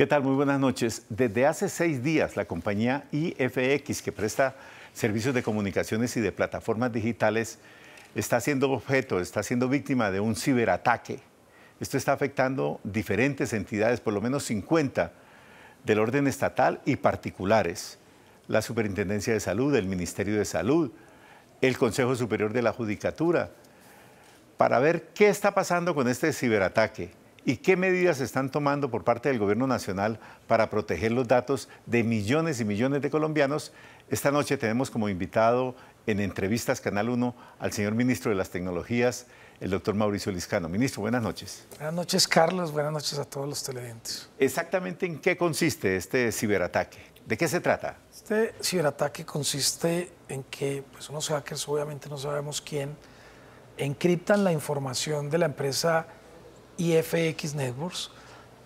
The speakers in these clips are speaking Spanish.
¿Qué tal? Muy buenas noches. Desde hace 6 días, la compañía IFX, que presta servicios de comunicaciones y de plataformas digitales, está siendo víctima de un ciberataque. Esto está afectando diferentes entidades, por lo menos 50 del orden estatal y particulares. La Superintendencia de Salud, el Ministerio de Salud, el Consejo Superior de la Judicatura, para ver qué está pasando con este ciberataque y qué medidas se están tomando por parte del Gobierno Nacional para proteger los datos de millones y millones de colombianos. Esta noche tenemos como invitado en Entrevistas Canal 1 al señor Ministro de las Tecnologías, el doctor Mauricio Liscano. Ministro, buenas noches. Buenas noches, Carlos. Buenas noches a todos los televidentes. ¿Exactamente en qué consiste este ciberataque? ¿De qué se trata? Este ciberataque consiste en que unos hackers, obviamente no sabemos quién, encriptan la información de la empresa IFX Networks.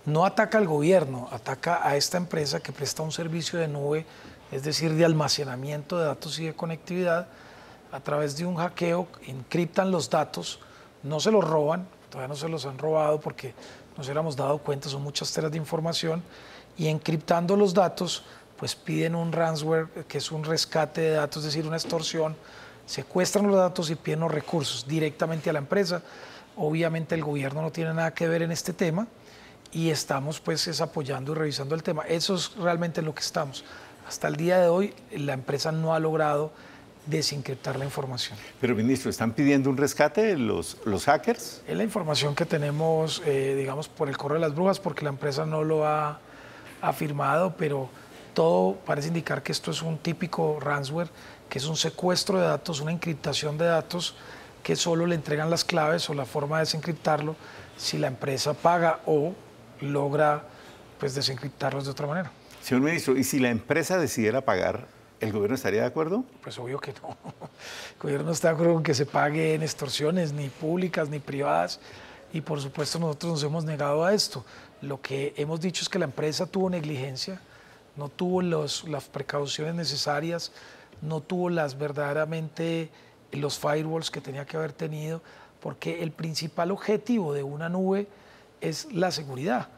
No ataca al gobierno, ataca a esta empresa que presta un servicio de nube, es decir, de almacenamiento de datos y de conectividad. A través de un hackeo encriptan los datos, no se los roban, todavía no se los han robado porque nos hubiéramos dado cuenta, son muchas teras de información, y encriptando los datos, pues piden un ransomware, que es un rescate de datos, es decir, una extorsión, secuestran los datos y piden los recursos directamente a la empresa. Obviamente el gobierno no tiene nada que ver en este tema y estamos apoyando y revisando el tema. Eso es realmente lo que estamos. Hasta el día de hoy la empresa no ha logrado desencriptar la información. Pero, ministro, ¿están pidiendo un rescate los hackers? Es la información que tenemos, digamos, por el correo de las brujas, porque la empresa no lo ha afirmado, pero todo parece indicar que esto es un típico ransomware, que es un secuestro de datos, una encriptación de datos, que solo le entregan las claves o la forma de desencriptarlo si la empresa paga o logra desencriptarlos de otra manera. Señor ministro, ¿y si la empresa decidiera pagar, el gobierno estaría de acuerdo? Pues obvio que no. El gobierno no está de acuerdo con que se paguen extorsiones, ni públicas ni privadas, y por supuesto nosotros nos hemos negado a esto. Lo que hemos dicho es que la empresa tuvo negligencia, no tuvo las precauciones necesarias, no tuvo verdaderamente los firewalls que tenía que haber tenido, porque el principal objetivo de una nube es la seguridad.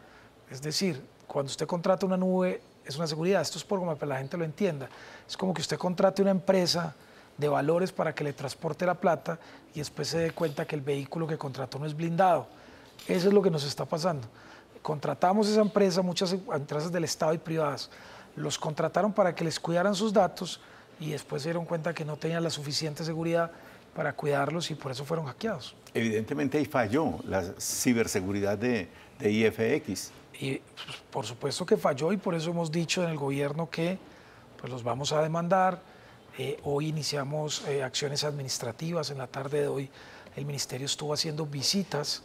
Es decir, cuando usted contrata una nube, es una seguridad. Esto es por como para que la gente lo entienda. Es como que usted contrate una empresa de valores para que le transporte la plata y después se dé cuenta que el vehículo que contrató no es blindado. Eso es lo que nos está pasando. Contratamos esa empresa, muchas empresas del Estado y privadas, los contrataron para que les cuidaran sus datos y después se dieron cuenta que no tenían la suficiente seguridad para cuidarlos y por eso fueron hackeados. Evidentemente ahí falló la ciberseguridad de IFX. Y por supuesto que falló y por eso hemos dicho en el gobierno que los vamos a demandar. Hoy iniciamos acciones administrativas. En la tarde de hoy el ministerio estuvo haciendo visitas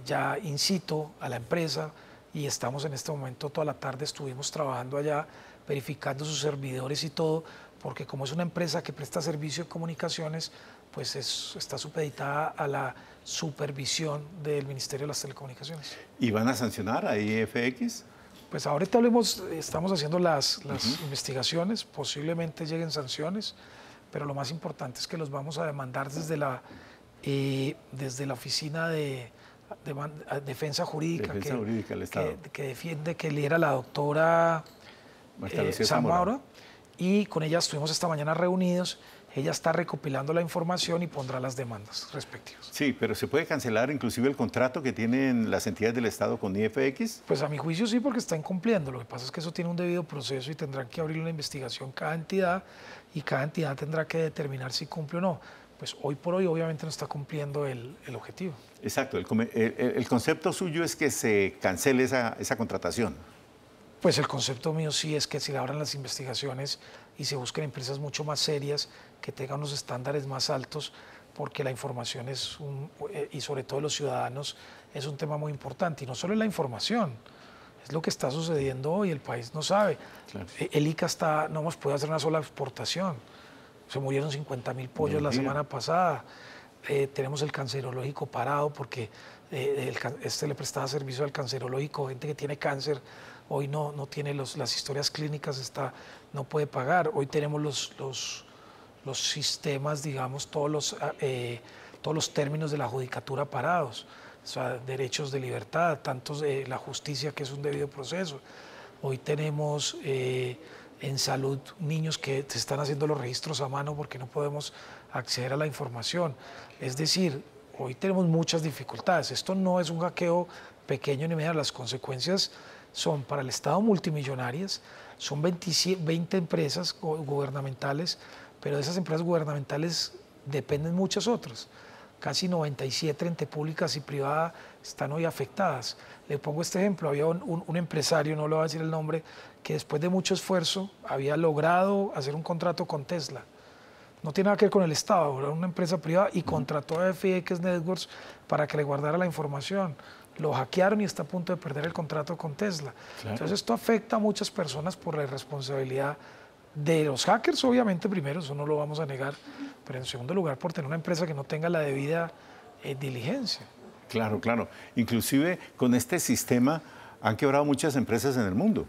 ya in situ a la empresa y estamos en este momento, toda la tarde estuvimos trabajando allá, verificando sus servidores y todo, porque como es una empresa que presta servicio de comunicaciones, pues está supeditada a la supervisión del Ministerio de las Telecomunicaciones. ¿Y van a sancionar a IFX? Pues ahorita estamos haciendo las investigaciones, posiblemente lleguen sanciones, pero lo más importante es que los vamos a demandar desde la oficina de defensa jurídica, del Estado. que defiende, que lidera la doctora Zamora, y con ella estuvimos esta mañana reunidos. Ella está recopilando la información y pondrá las demandas respectivas. Sí, pero ¿se puede cancelar inclusive el contrato que tienen las entidades del Estado con IFX? Pues a mi juicio sí, porque está incumpliendo. Lo que pasa es que eso tiene un debido proceso y tendrán que abrir una investigación cada entidad y cada entidad tendrá que determinar si cumple o no. Pues hoy por hoy obviamente no está cumpliendo el objetivo. Exacto, el concepto suyo es que se cancele esa contratación. Pues el concepto mío sí es que se abran las investigaciones y se busquen empresas mucho más serias, que tengan unos estándares más altos, porque la información y sobre todo los ciudadanos, es un tema muy importante. Y no solo es la información, es lo que está sucediendo hoy, el país no sabe. Claro. El ICA no hemos podido hacer una sola exportación. Se murieron 50.000 pollos la semana pasada. Tenemos el cancerológico parado porque le prestaba servicio al cancerológico, gente que tiene cáncer. Hoy no tiene las historias clínicas, no puede pagar. Hoy tenemos los sistemas, digamos, todos los términos de la judicatura parados. sea, derechos de libertad, tantos de la justicia, que es un debido proceso. Hoy tenemos en salud niños que se están haciendo los registros a mano porque no podemos acceder a la información. Es decir, hoy tenemos muchas dificultades. Esto no es un hackeo pequeño ni mediano. Las consecuencias son para el Estado multimillonarias, son 20 empresas gubernamentales, pero de esas empresas gubernamentales dependen muchas otras. Casi 97 entre públicas y privadas están hoy afectadas. Le pongo este ejemplo, había un empresario, no le voy a decir el nombre, que después de mucho esfuerzo había logrado hacer un contrato con Tesla. No tiene nada que ver con el Estado, era una empresa privada y contrató a FX Networks para que le guardara la información. Lo hackearon y está a punto de perder el contrato con Tesla. Claro. Entonces esto afecta a muchas personas por la irresponsabilidad de los hackers, obviamente primero, eso no lo vamos a negar, pero en segundo lugar por tener una empresa que no tenga la debida diligencia. Claro, claro. Inclusive con este sistema han quebrado muchas empresas en el mundo.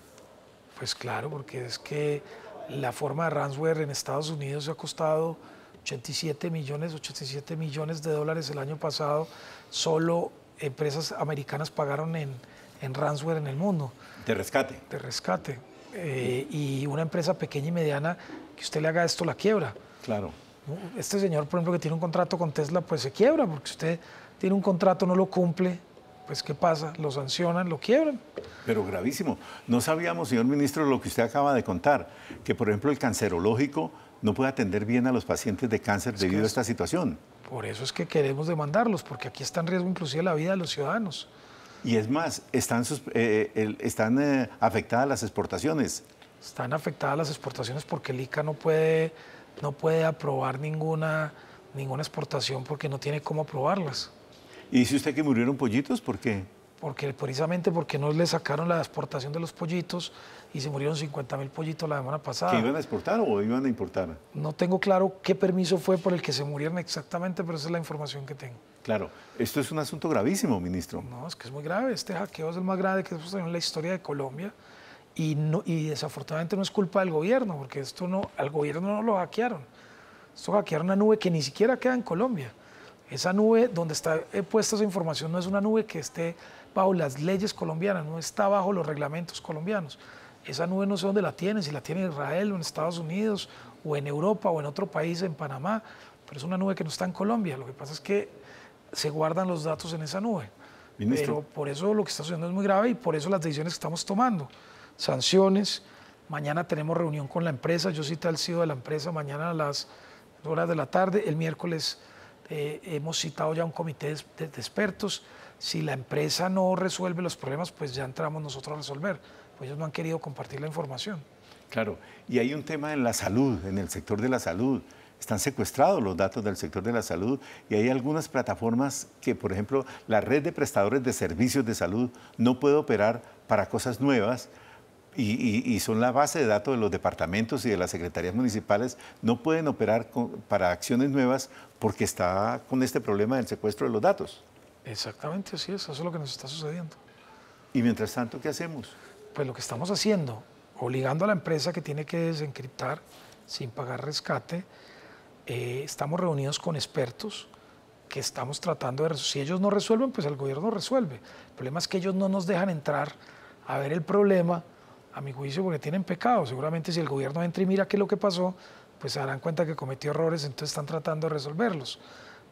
Pues claro, porque es que la forma de ransomware en Estados Unidos ha costado 87 millones de dólares el año pasado. Solo empresas americanas pagaron en ransomware en el mundo. De rescate. De rescate. Y una empresa pequeña y mediana que usted le haga esto la quiebra. Claro. Este señor, por ejemplo, que tiene un contrato con Tesla, pues se quiebra, porque usted tiene un contrato, no lo cumple, pues ¿qué pasa? Lo sancionan, lo quiebran. Pero gravísimo. No sabíamos, señor ministro, lo que usted acaba de contar, que por ejemplo el cancerológico no puede atender bien a los pacientes de cáncer debido a esta situación. Por eso es que queremos demandarlos, porque aquí está en riesgo inclusive la vida de los ciudadanos. Y es más, están afectadas las exportaciones. Están afectadas las exportaciones porque el ICA no puede aprobar ninguna exportación porque no tiene cómo aprobarlas. ¿Y dice usted que murieron pollitos? ¿Por qué? Precisamente porque no le sacaron la exportación de los pollitos y se murieron 50.000 pollitos la semana pasada. ¿Que iban a exportar o iban a importar? No tengo claro qué permiso fue por el que se murieron exactamente, pero esa es la información que tengo. Claro, esto es un asunto gravísimo, ministro. No, es que es muy grave. Este hackeo es el más grave que hemos tenido en la historia de Colombia y desafortunadamente no es culpa del gobierno, porque al gobierno no lo hackearon. Esto hackearon una nube que ni siquiera queda en Colombia. Esa nube donde está puesta esa información no es una nube que esté bajo las leyes colombianas, no está bajo los reglamentos colombianos. Esa nube no sé dónde la tienen, si la tiene en Israel o en Estados Unidos o en Europa o en otro país, en Panamá, pero es una nube que no está en Colombia. Lo que pasa es que se guardan los datos en esa nube. Ministro. Pero por eso lo que está sucediendo es muy grave y por eso las decisiones que estamos tomando. Sanciones, mañana tenemos reunión con la empresa, yo cité al CEO de la empresa mañana a las horas de la tarde, el miércoles hemos citado ya un comité de expertos. Si la empresa no resuelve los problemas, pues ya entramos nosotros a resolver. Pues ellos no han querido compartir la información. Claro, y hay un tema en la salud, en el sector de la salud. Están secuestrados los datos del sector de la salud y hay algunas plataformas que, por ejemplo, la red de prestadores de servicios de salud no puede operar para cosas nuevas y son la base de datos de los departamentos y de las secretarías municipales, no pueden operar para acciones nuevas porque está con este problema del secuestro de los datos. Exactamente, así es, eso es lo que nos está sucediendo. Y mientras tanto, ¿qué hacemos? Pues lo que estamos haciendo, obligando a la empresa que tiene que desencriptar sin pagar rescate. Estamos reunidos con expertos que estamos tratando de resolver. Si ellos no resuelven, pues el gobierno resuelve. El problema es que ellos no nos dejan entrar a ver el problema, a mi juicio, porque tienen pecado. Seguramente si el gobierno entra y mira qué es lo que pasó, pues se darán cuenta que cometió errores, entonces están tratando de resolverlos.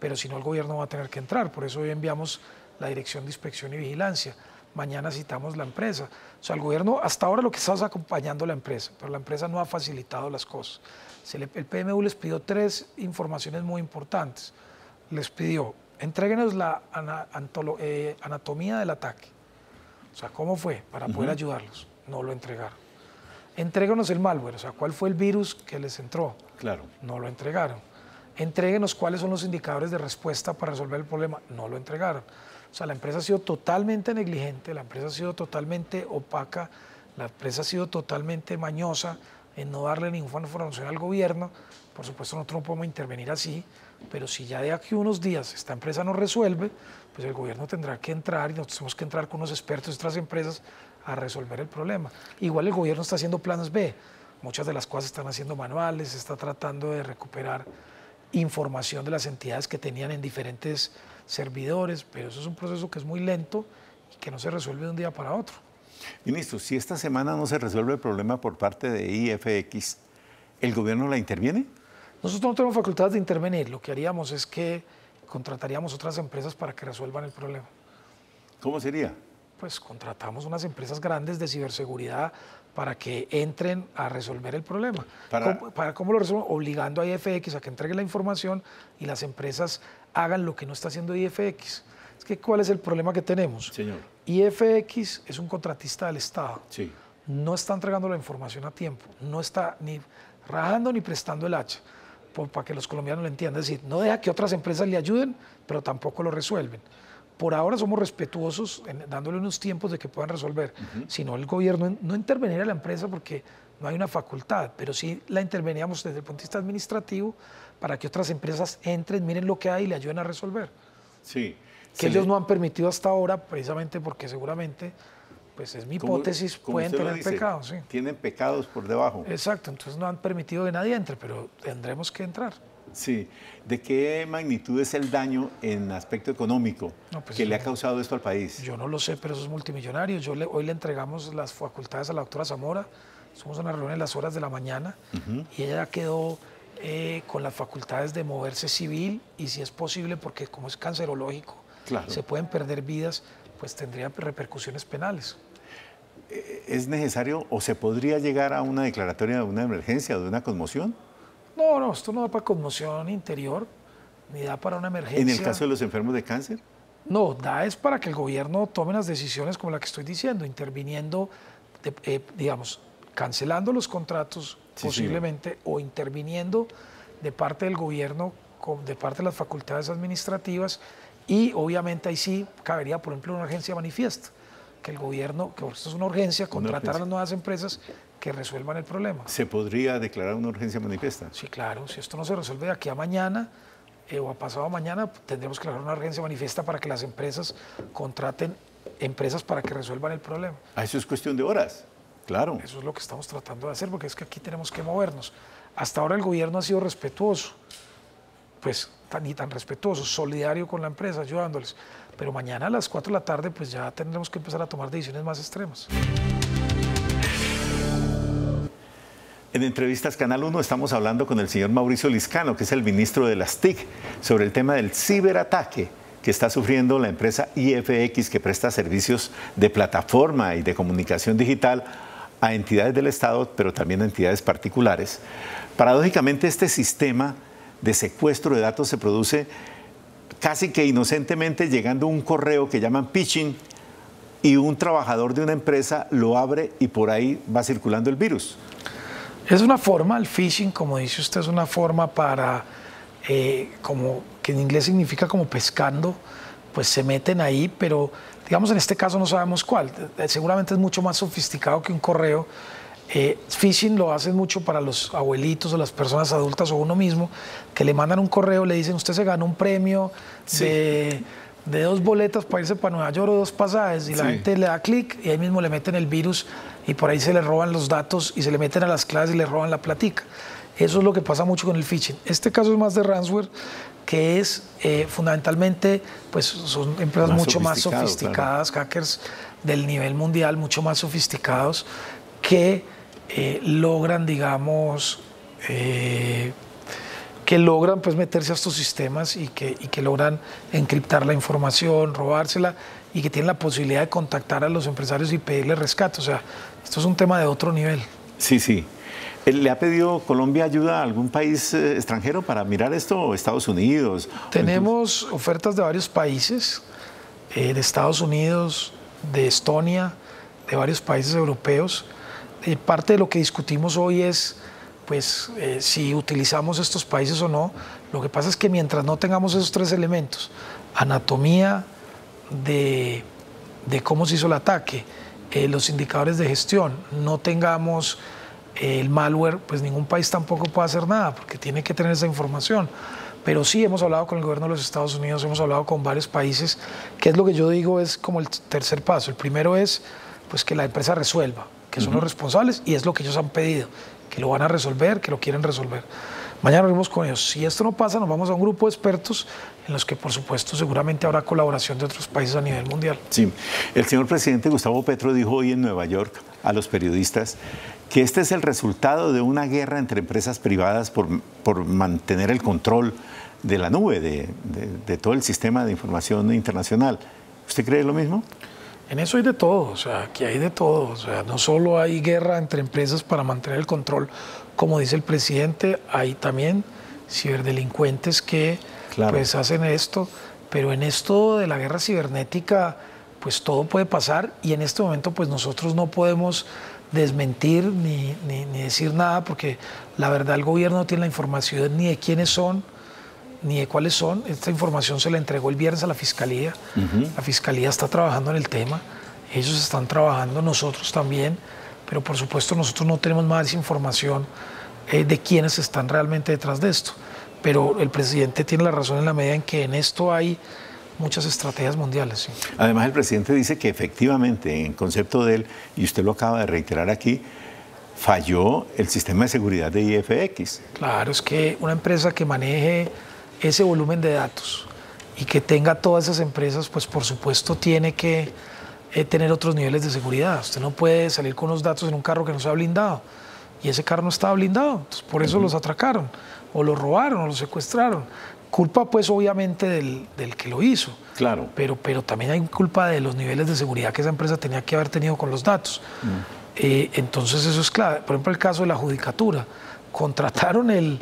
Pero si no, el gobierno va a tener que entrar. Por eso hoy enviamos la Dirección de Inspección y Vigilancia. Mañana citamos la empresa. O sea, el gobierno hasta ahora lo que está es acompañando a la empresa, pero la empresa no ha facilitado las cosas. El PMU les pidió 3 informaciones muy importantes. Les pidió, entréguenos la anatomía del ataque. O sea, ¿cómo fue? Para poder ayudarlos. No lo entregaron. Entréguenos el malware, o sea, ¿cuál fue el virus que les entró? Claro. No lo entregaron. Entréguenos cuáles son los indicadores de respuesta para resolver el problema. No lo entregaron. O sea, la empresa ha sido totalmente negligente, la empresa ha sido totalmente opaca, la empresa ha sido totalmente mañosa en no darle ninguna información al gobierno. Por supuesto, nosotros no podemos intervenir así, pero si ya de aquí a unos días esta empresa no resuelve, pues el gobierno tendrá que entrar y nosotros tenemos que entrar con unos expertos de otras empresas a resolver el problema. Igual el gobierno está haciendo planes B. Muchas de las cosas están haciendo manuales, está tratando de recuperar información de las entidades que tenían en diferentes servidores, pero eso es un proceso que es muy lento y que no se resuelve de un día para otro. Ministro, si esta semana no se resuelve el problema por parte de IFX, ¿el gobierno la interviene? Nosotros no tenemos facultades de intervenir. Lo que haríamos es que contrataríamos otras empresas para que resuelvan el problema. ¿Cómo sería? Pues contratamos unas empresas grandes de ciberseguridad para que entren a resolver el problema. ¿Cómo lo resuelven? Obligando a IFX a que entregue la información y las empresas hagan lo que no está haciendo IFX. Es que, ¿cuál es el problema que tenemos? Señor. IFX es un contratista del Estado. Sí. No está entregando la información a tiempo, no está ni rajando ni prestando el hacha, para que los colombianos lo entiendan. Es decir, no deja que otras empresas le ayuden, pero tampoco lo resuelven. Por ahora somos respetuosos dándole unos tiempos de que puedan resolver. Si no, el gobierno no interveniría en la empresa porque no hay una facultad, pero sí la interveníamos desde el punto de vista administrativo para que otras empresas entren, miren lo que hay y le ayuden a resolver. Sí. Que ellos no han permitido hasta ahora, precisamente porque seguramente, pues es mi hipótesis, pueden tener pecados. Sí. Tienen pecados por debajo. Exacto, entonces no han permitido que nadie entre, pero tendremos que entrar. Sí. ¿De qué magnitud es el daño en aspecto económico que le ha causado esto al país? Yo no lo sé, pero eso es multimillonario. Hoy le entregamos las facultades a la doctora Zamora. Somos una reunión en las horas de la mañana y ella ya quedó con las facultades de moverse civil y, si es posible, porque como es cancerológico, claro, se pueden perder vidas, pues tendría repercusiones penales. ¿Es necesario o se podría llegar a una declaratoria de una emergencia o de una conmoción? No, esto no da para conmoción interior, ni da para una emergencia. ¿En el caso de los enfermos de cáncer? No, es para que el gobierno tome las decisiones como la que estoy diciendo, interviniendo, digamos, cancelando los contratos posiblemente, señor, o interviniendo de parte del gobierno, de parte de las facultades administrativas, y obviamente ahí sí cabería, por ejemplo, una urgencia manifiesta, que el gobierno, que esto es una urgencia, contratar a las nuevas empresas que resuelvan el problema. ¿Se podría declarar una urgencia manifiesta? Sí, claro. Si esto no se resuelve de aquí a mañana o a pasado mañana, tendremos que declarar una urgencia manifiesta para que las empresas contraten empresas para que resuelvan el problema. Eso es cuestión de horas, claro. Eso es lo que estamos tratando de hacer, porque es que aquí tenemos que movernos. Hasta ahora el gobierno ha sido respetuoso, pues ni tan respetuoso, solidario con la empresa, ayudándoles. Pero mañana a las 4 de la tarde, pues ya tendremos que empezar a tomar decisiones más extremas. En Entrevistas Canal 1 estamos hablando con el señor Mauricio Liscano, que es el ministro de las TIC, sobre el tema del ciberataque que está sufriendo la empresa IFX, que presta servicios de plataforma y de comunicación digital a entidades del Estado, pero también a entidades particulares. Paradójicamente, este sistema de secuestro de datos se produce casi que inocentemente, llegando un correo que llaman phishing, y un trabajador de una empresa lo abre y por ahí va circulando el virus. Es una forma, el phishing, como dice usted, es una forma para, como que en inglés significa como pescando, pues se meten ahí, pero digamos en este caso no sabemos cuál. Seguramente es mucho más sofisticado que un correo. Phishing lo hacen mucho para los abuelitos o las personas adultas o uno mismo, que le mandan un correo, le dicen, usted se ganó un premio de 2 boletas para irse para Nueva York o 2 pasajes, y la gente le da clic y ahí mismo le meten el virus y por ahí se le roban los datos y se le meten a las claves y le roban la platica. Eso es lo que pasa mucho con el phishing. Este caso es más de ransomware, que es fundamentalmente, pues son empresas mucho más sofisticadas, claro, hackers del nivel mundial, mucho más sofisticados, que logran, digamos, pues meterse a estos sistemas y que logran encriptar la información, robársela, y que tienen la posibilidad de contactar a los empresarios y pedirles rescate. O sea, esto es un tema de otro nivel. Sí, sí. ¿Le ha pedido Colombia ayuda a algún país extranjero para mirar esto, o Estados Unidos? Tenemos ofertas de varios países, de Estados Unidos, de Estonia, de varios países europeos. Parte de lo que discutimos hoy es, pues, si utilizamos estos países o no. Lo que pasa es que mientras no tengamos esos 3 elementos, anatomía de cómo se hizo el ataque, los indicadores de gestión, no tengamos el malware, pues ningún país tampoco puede hacer nada, porque tiene que tener esa información. Pero sí hemos hablado con el gobierno de los Estados Unidos, hemos hablado con varios países, que es lo que yo digo es como el tercer paso. El primero es, pues, que la empresa resuelva, que son los responsables, y es lo que ellos han pedido, que lo van a resolver, que lo quieren resolver. Mañana nos vemos con ellos. Si esto no pasa, nos vamos a un grupo de expertos en los que, por supuesto, seguramente habrá colaboración de otros países a nivel mundial. Sí, el señor presidente Gustavo Petro dijo hoy en Nueva York a los periodistas que este es el resultado de una guerra entre empresas privadas por mantener el control de la nube, de todo el sistema de información internacional. ¿Usted cree lo mismo? En eso hay de todo, o sea, aquí hay de todo. O sea, no solo hay guerra entre empresas para mantener el control, como dice el presidente, hay también ciberdelincuentes que pues hacen esto, pero en esto de la guerra cibernética, pues todo puede pasar y en este momento pues nosotros no podemos desmentir ni decir nada porque la verdad el gobierno no tiene la información ni de quiénes son, ni de cuáles son. Esta información se la entregó el viernes a la Fiscalía. La Fiscalía está trabajando en el tema, ellos están trabajando, nosotros también, pero por supuesto nosotros no tenemos más información de quiénes están realmente detrás de esto. Pero el presidente tiene la razón en la medida en que en esto hay muchas estrategias mundiales. Sí. Además, el presidente dice que efectivamente, en concepto de él, y usted lo acaba de reiterar aquí, falló el sistema de seguridad de IFX. Claro, es que una empresa que maneje ese volumen de datos y que tenga todas esas empresas, pues por supuesto tiene que tener otros niveles de seguridad. Usted no puede salir con unos datos en un carro que no sea blindado y ese carro no estaba blindado, entonces por eso los atracaron o los robaron o los secuestraron. Culpa pues obviamente del que lo hizo, claro. pero también hay culpa de los niveles de seguridad que esa empresa tenía que haber tenido con los datos. Entonces eso es clave. Por ejemplo, el caso de la judicatura, contrataron el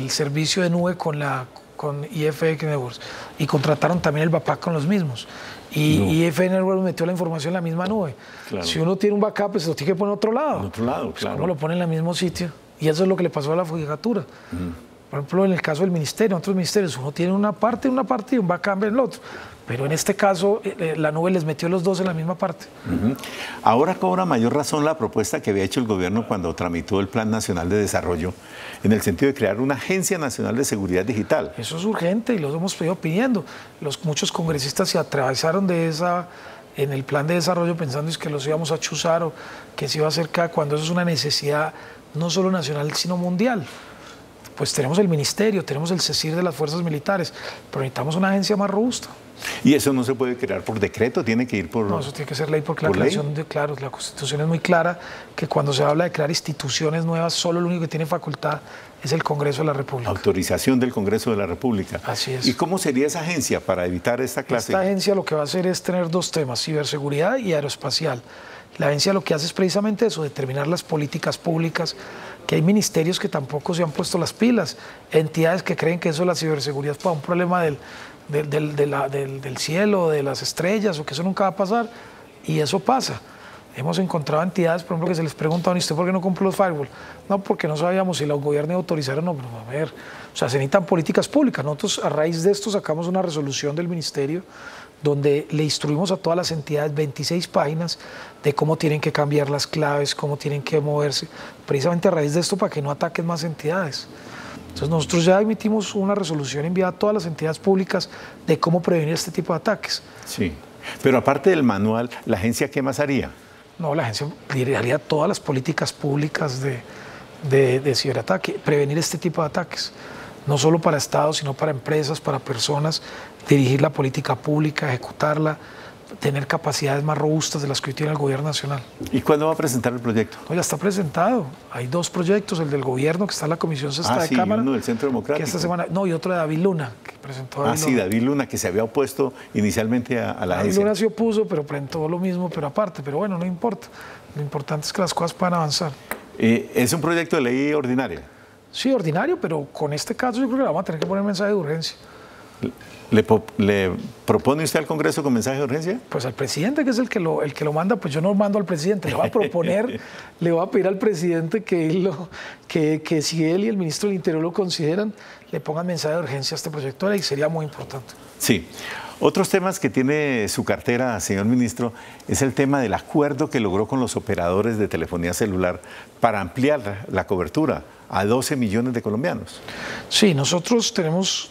servicio de nube con IFX Networks y contrataron también el backup con los mismos. Y IFX Networks metió la información en la misma nube. Claro. Si uno tiene un backup, pues lo tiene que poner en otro lado. En otro lado, pues claro. uno lo pone en el mismo sitio. Y eso es lo que le pasó a la judicatura. Por ejemplo, en el caso del ministerio, en otros ministerios, uno tiene una parte y un backup en el otro. Pero en este caso, la nube les metió los dos en la misma parte. Ahora cobra mayor razón la propuesta que había hecho el gobierno cuando tramitó el Plan Nacional de Desarrollo, en el sentido de crear una Agencia Nacional de Seguridad Digital. Eso es urgente y lo hemos venido pidiendo. Muchos congresistas se atravesaron en el plan de desarrollo pensando que los íbamos a chuzar o que se iba a hacer cuando eso es una necesidad no solo nacional, sino mundial. Pues tenemos el ministerio, tenemos el CECIR de las fuerzas militares, pero necesitamos una agencia más robusta. ¿Y eso no se puede crear por decreto? ¿Tiene que ir por...? No, eso tiene que ser ley porque la creación claro, la Constitución es muy clara que cuando se habla de crear instituciones nuevas, solo el único que tiene facultad es el Congreso de la República. Autorización del Congreso de la República. Así es. ¿Y cómo sería esa agencia para evitar esta clase? Esta agencia lo que va a hacer es tener dos temas, ciberseguridad y aeroespacial. La agencia lo que hace es precisamente eso, determinar las políticas públicas, que hay ministerios que tampoco se han puesto las pilas, entidades que creen que eso de la ciberseguridad es para un problema del cielo, de las estrellas, o que eso nunca va a pasar, y eso pasa. Hemos encontrado entidades, por ejemplo, que se les pregunta, ¿y usted por qué no compró los firewall? No, porque no sabíamos si el gobierno iba a autorizar o no. Pero a ver, o sea, se necesitan políticas públicas. Nosotros a raíz de esto sacamos una resolución del ministerio donde le instruimos a todas las entidades 26 páginas de cómo tienen que cambiar las claves, cómo tienen que moverse, precisamente a raíz de esto para que no ataquen más entidades. Entonces nosotros ya emitimos una resolución enviada a todas las entidades públicas de cómo prevenir este tipo de ataques. Sí, pero aparte del manual, ¿la agencia qué más haría? No, la agencia haría todas las políticas públicas de ciberataque, prevenir este tipo de ataques. No solo para estados, sino para empresas, para personas, dirigir la política pública, ejecutarla, tener capacidades más robustas de las que hoy tiene el gobierno nacional. ¿Y cuándo va a presentar el proyecto? No, ya está presentado. Hay dos proyectos, el del gobierno, que está en la Comisión Sexta de Cámara. Uno del Centro Democrático. Que esta semana, no, y otro de David Luna, que presentó David Luna. Sí, David Luna, que se había opuesto inicialmente a la agencia. David Luna se opuso, pero presentó lo mismo, pero aparte. Pero bueno, no importa. Lo importante es que las cosas puedan avanzar. ¿Es un proyecto de ley ordinaria? Sí, ordinario, pero con este caso yo creo que le vamos a tener que poner mensaje de urgencia. ¿Le propone usted al Congreso con mensaje de urgencia? Pues al presidente, que es el que lo manda, pues yo no mando al presidente, le voy a proponer, le voy a pedir al presidente que si él y el ministro del Interior lo consideran, le pongan mensaje de urgencia a este proyecto de ley, sería muy importante. Sí. Otros temas que tiene su cartera, señor ministro, es el tema del acuerdo que logró con los operadores de telefonía celular para ampliar la cobertura a 12 millones de colombianos. Sí, nosotros tenemos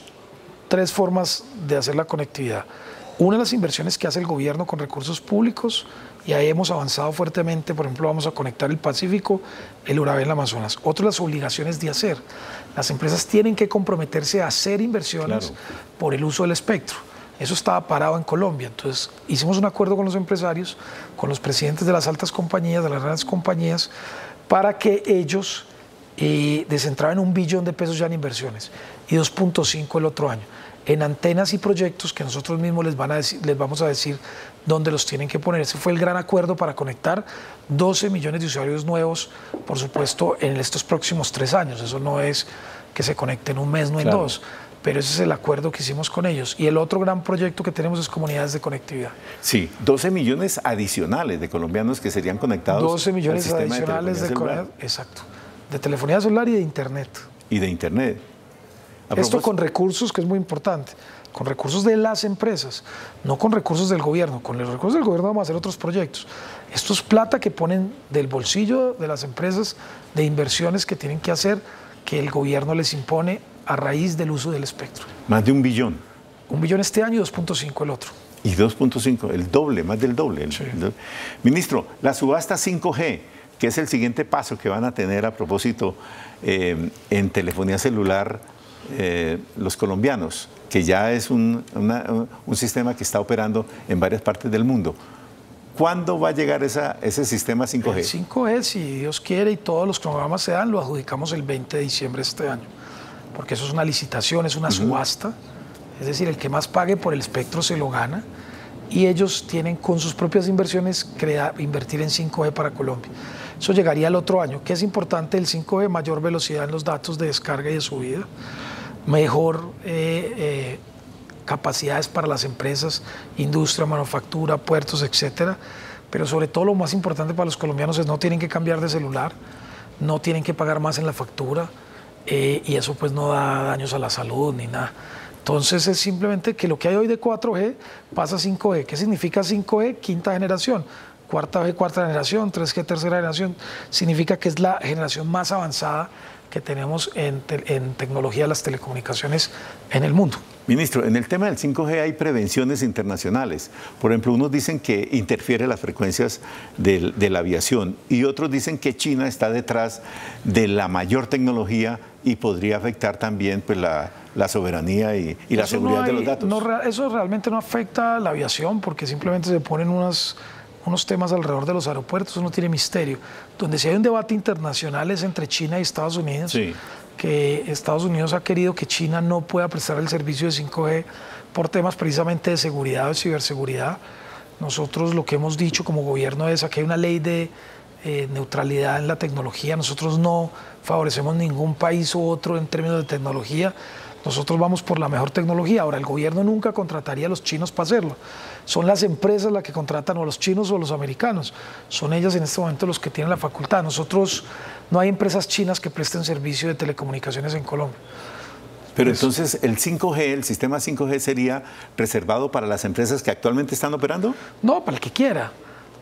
tres formas de hacer la conectividad. una de las inversiones que hace el gobierno con recursos públicos, y ahí hemos avanzado fuertemente. Por ejemplo, vamos a conectar el Pacífico, el Urabá y el Amazonas. Otra de las obligaciones de hacer. Las empresas tienen que comprometerse a hacer inversiones por el uso del espectro. Eso estaba parado en Colombia. Entonces, hicimos un acuerdo con los empresarios, con los presidentes de las altas compañías, de las grandes compañías, para que ellos descentraban $1 billón ya en inversiones y 2.5 el otro año en antenas y proyectos que nosotros mismos les vamos a decir dónde los tienen que poner. Ese fue el gran acuerdo para conectar 12 millones de usuarios nuevos, por supuesto, en estos próximos 3 años. Eso no es que se conecte en un mes, no en 2, pero ese es el acuerdo que hicimos con ellos. Y el otro gran proyecto que tenemos es comunidades de conectividad. Sí, 12 millones adicionales de colombianos que serían conectados 12 millones al sistema adicionales de telefonía celular. Exacto, de telefonía celular y de internet. Y de internet. Esto con recursos, que es muy importante, con recursos de las empresas, no con recursos del gobierno. Con los recursos del gobierno vamos a hacer otros proyectos. Esto es plata que ponen del bolsillo de las empresas, de inversiones que tienen que hacer, que el gobierno les impone a raíz del uso del espectro. Más de $1 billón. 1 billón este año y 2.5 el otro. Y 2.5, el doble, más del doble. Sí. Ministro, la subasta 5G, que es el siguiente paso que van a tener a propósito en telefonía celular los colombianos, que ya es un sistema que está operando en varias partes del mundo. ¿Cuándo va a llegar ese sistema 5G? El 5G, si Dios quiere y todos los cronogramas se dan, lo adjudicamos el 20 de diciembre de este año, porque eso es una licitación, es una subasta, es decir, el que más pague por el espectro se lo gana, y ellos tienen con sus propias inversiones invertir en 5G para Colombia. Eso llegaría el otro año. ¿Qué es importante el 5G? Mayor velocidad en los datos de descarga y de subida, mejor capacidades para las empresas, industria, manufactura, puertos, etcétera. Pero sobre todo lo más importante para los colombianos es no tienen que cambiar de celular, no tienen que pagar más en la factura, y eso pues no da daños a la salud ni nada. Entonces es simplemente que lo que hay hoy de 4G pasa a 5G. ¿Qué significa 5G? Quinta generación. Cuarta G, cuarta generación. 3G, tercera generación. Significa que es la generación más avanzada que tenemos en tecnología de las telecomunicaciones en el mundo. Ministro, en el tema del 5G hay prevenciones internacionales. Por ejemplo, unos dicen que interfiere las frecuencias de la aviación y otros dicen que China está detrás de la mayor tecnología y podría afectar también pues, la soberanía y la seguridad de los datos. Eso realmente no afecta a la aviación porque simplemente se ponen unos temas alrededor de los aeropuertos, eso no tiene misterio. Donde sí hay un debate internacional es entre China y Estados Unidos, sí, que Estados Unidos ha querido que China no pueda prestar el servicio de 5G por temas precisamente de seguridad o de ciberseguridad. Nosotros lo que hemos dicho como gobierno es que hay una ley de neutralidad en la tecnología. Nosotros no favorecemos ningún país u otro en términos de tecnología. Nosotros vamos por la mejor tecnología. Ahora, el gobierno nunca contrataría a los chinos para hacerlo. Son las empresas las que contratan, o a los chinos o a los americanos. Son ellas en este momento los que tienen la facultad. Nosotros, no hay empresas chinas que presten servicio de telecomunicaciones en Colombia. Pero entonces, ¿el 5G, el sistema 5G sería reservado para las empresas que actualmente están operando? No, para el que quiera.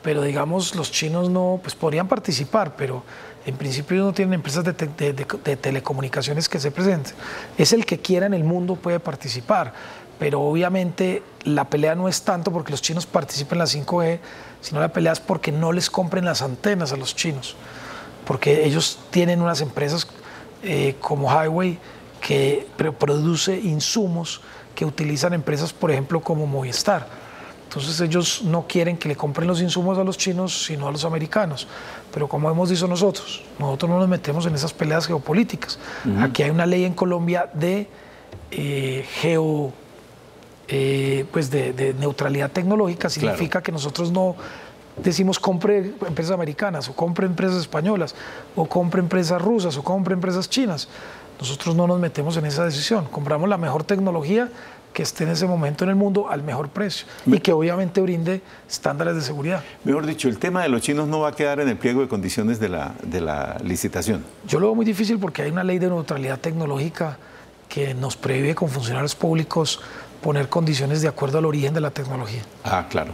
Pero digamos, los chinos no, pues podrían participar, pero en principio no tienen empresas de telecomunicaciones que se presenten. Es el que quiera en el mundo puede participar, pero obviamente la pelea no es tanto porque los chinos participen en la 5G, sino la pelea es porque no les compren las antenas a los chinos, porque ellos tienen unas empresas como Highway que produce insumos que utilizan empresas, por ejemplo, como Movistar. Entonces ellos no quieren que le compren los insumos a los chinos, sino a los americanos. Pero como hemos dicho nosotros no nos metemos en esas peleas geopolíticas. Aquí hay una ley en Colombia de neutralidad tecnológica. Significa que nosotros no decimos compre empresas americanas, o compre empresas españolas, o compre empresas rusas, o compre empresas chinas. Nosotros no nos metemos en esa decisión. Compramos la mejor tecnología que esté en ese momento en el mundo al mejor precio y que obviamente brinde estándares de seguridad. Mejor dicho, el tema de los chinos no va a quedar en el pliego de condiciones de la licitación. Yo lo veo muy difícil porque hay una ley de neutralidad tecnológica que nos prohíbe con funcionarios públicos poner condiciones de acuerdo al origen de la tecnología. Ah, claro.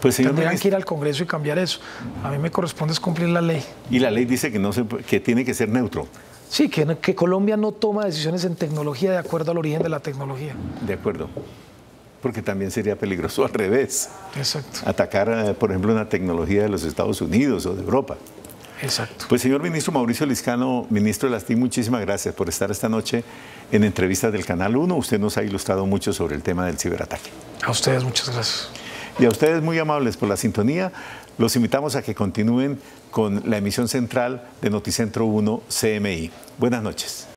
Pues, señor Tendrían ministro, que ir al Congreso y cambiar eso. A mí me corresponde es cumplir la ley. Y la ley dice que tiene que ser neutro. Sí, que Colombia no toma decisiones en tecnología de acuerdo al origen de la tecnología. De acuerdo. porque también sería peligroso al revés. Exacto. Atacar, por ejemplo, una tecnología de los Estados Unidos o de Europa. Exacto. Pues señor ministro Mauricio Liscano, ministro de las TIC, muchísimas gracias por estar esta noche en entrevistas del Canal 1. Usted nos ha ilustrado mucho sobre el tema del ciberataque. A ustedes muchas gracias. Y a ustedes muy amables por la sintonía. Los invitamos a que continúen con la emisión central de Noticentro 1 CMI. Buenas noches.